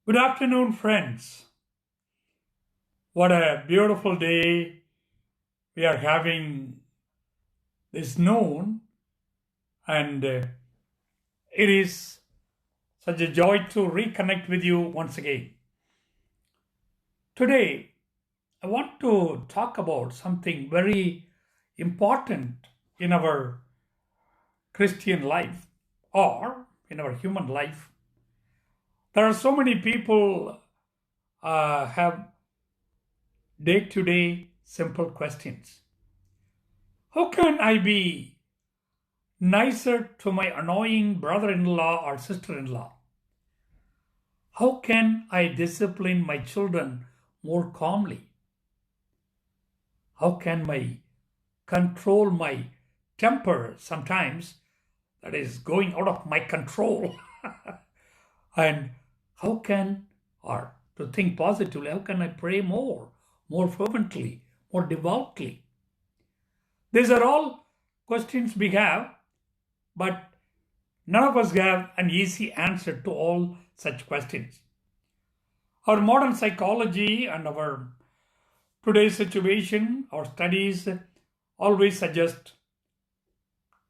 Good afternoon, friends. What a beautiful day we are having this noon, and it is such a joy to reconnect with you once again. Today, I want to talk about something very important in our Christian life or in our human life. There are so many people have day to day simple questions. How can I be nicer to my annoying brother in law or sister in law? How can I discipline my children more calmly? How can I control my temper sometimes that is going out of my control? And how can, or to think positively, how can I pray more fervently, more devoutly? These are all questions we have, but none of us have an easy answer to all such questions. Our modern psychology and our today's situation, our studies always suggest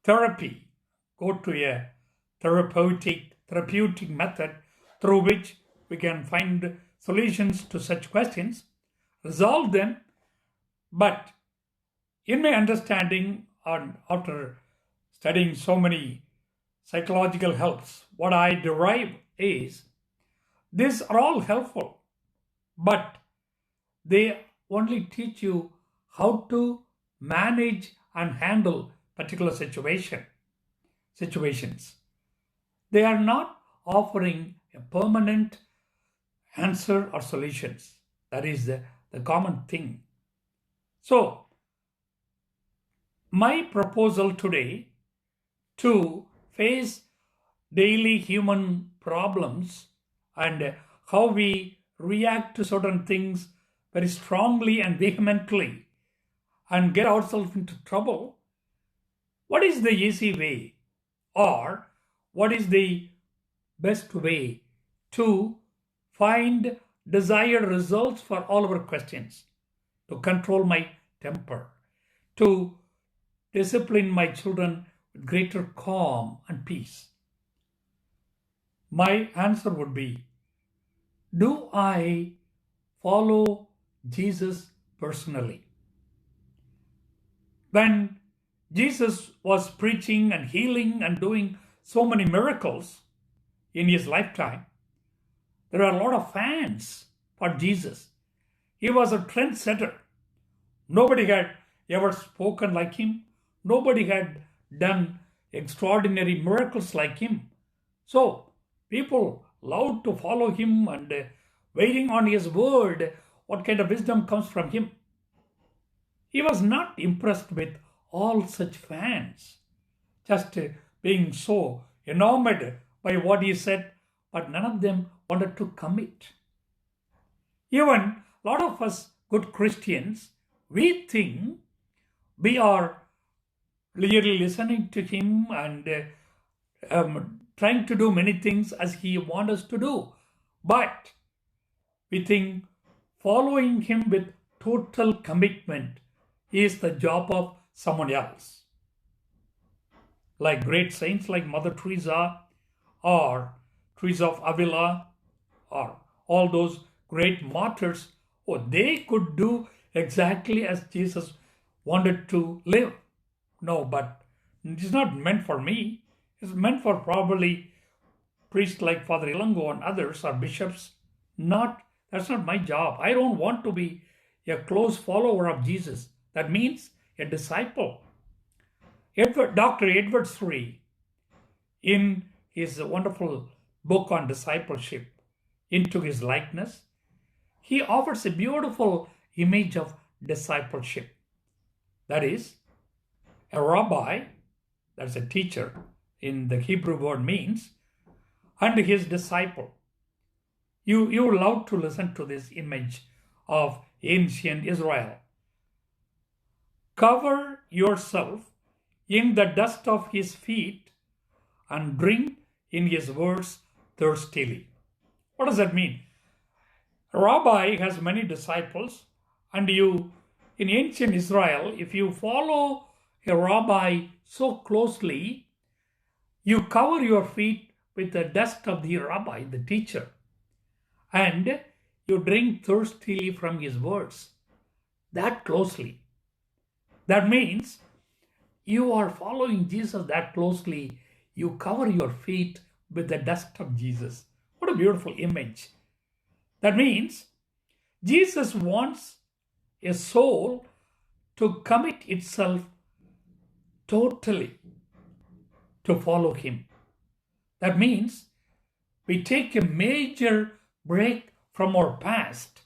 therapy. Go to a therapeutic method through which we can find solutions to such questions, resolve them. But in my understanding, and after studying so many psychological helps, what I derive is these are all helpful, but they only teach you how to manage and handle particular situations. They are not offering a permanent answer or solutions. That is the common thing. So, my proposal today to face daily human problems and how we react to certain things very strongly and vehemently and get ourselves into trouble. What is the easy way, or what is the best way to find desired results for all our questions? To control my temper, to discipline my children with greater calm and peace. My answer would be, do I follow Jesus personally? When Jesus was preaching and healing and doing so many miracles in his lifetime, there are a lot of fans for Jesus. He was a trendsetter. Nobody had ever spoken like him. Nobody had done extraordinary miracles like him. So people loved to follow him and waiting on his word, what kind of wisdom comes from him. He was not impressed with all such fans, just being so enamored by what he said, but none of them wanted to commit. Even a lot of us good Christians, we think we are really listening to him and trying to do many things as he wants us to do. But we think following him with total commitment is the job of someone else. Like great saints like Mother Teresa or Teresa of Avila or all those great martyrs, oh, they could do exactly as Jesus wanted to live. No, but it's not meant for me. It's meant for probably priests like Father Ilango and others or bishops. That's not my job. I don't want to be a close follower of Jesus. That means a disciple. Dr. Edward Sri, in his wonderful book on discipleship, Into His Likeness, he offers a beautiful image of discipleship. That is, a rabbi, that's a teacher in the Hebrew word means, and his disciple. You love to listen to this image of ancient Israel. Cover yourself in the dust of his feet and drink in his words thirstily. What does that mean? A rabbi has many disciples, and in ancient Israel, if you follow a rabbi so closely, you cover your feet with the dust of the rabbi, the teacher, and you drink thirstily from his words that closely. That means you are following Jesus that closely, you cover your feet with the dust of Jesus. What a beautiful image. That means Jesus wants a soul to commit itself totally to follow him. That means we take a major break from our past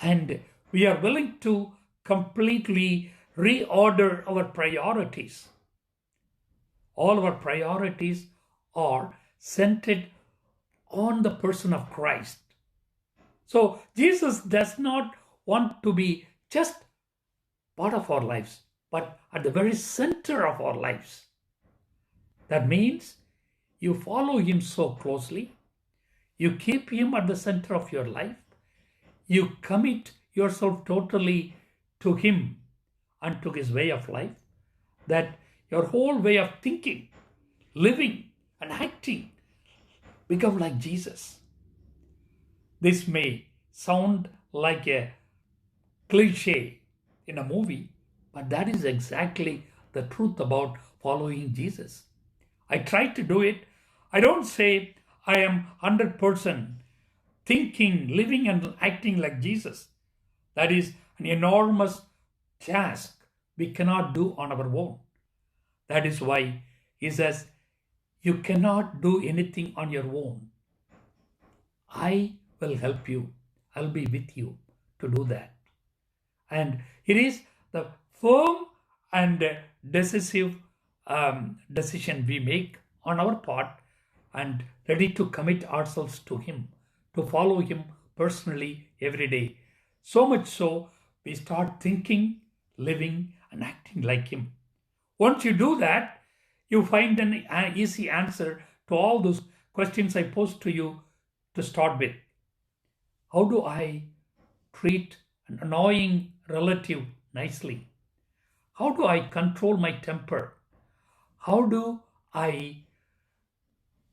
and we are willing to completely reorder our priorities. All our priorities are centered on the person of Christ. So Jesus does not want to be just part of our lives, but at the very center of our lives. That means you follow him so closely, you keep him at the center of your life, you commit yourself totally to him and to his way of life, that your whole way of thinking, living, and acting become like Jesus. This may sound like a cliche in a movie, but that is exactly the truth about following Jesus. I try to do it. I don't say I am 100% thinking, living, and acting like Jesus. That is an enormous task we cannot do on our own. That is why he says, you cannot do anything on your own. I will help you. I'll be with you to do that. And it is the firm and decisive decision we make on our part and ready to commit ourselves to him, to follow him personally every day. So much so, we start thinking, living, and acting like him. Once you do that, you find an easy answer to all those questions I posed to you to start with. How do I treat an annoying relative nicely? How do I control my temper? How do I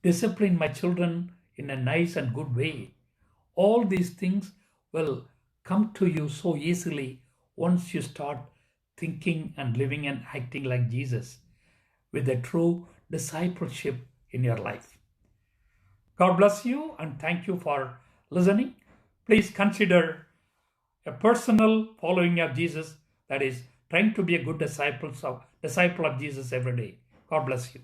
discipline my children in a nice and good way? All these things will come to you so easily once you start thinking and living and acting like Jesus with a true discipleship in your life. God bless you and thank you for listening. Please consider a personal following of Jesus, that is, trying to be a good disciple of Jesus every day. God bless you.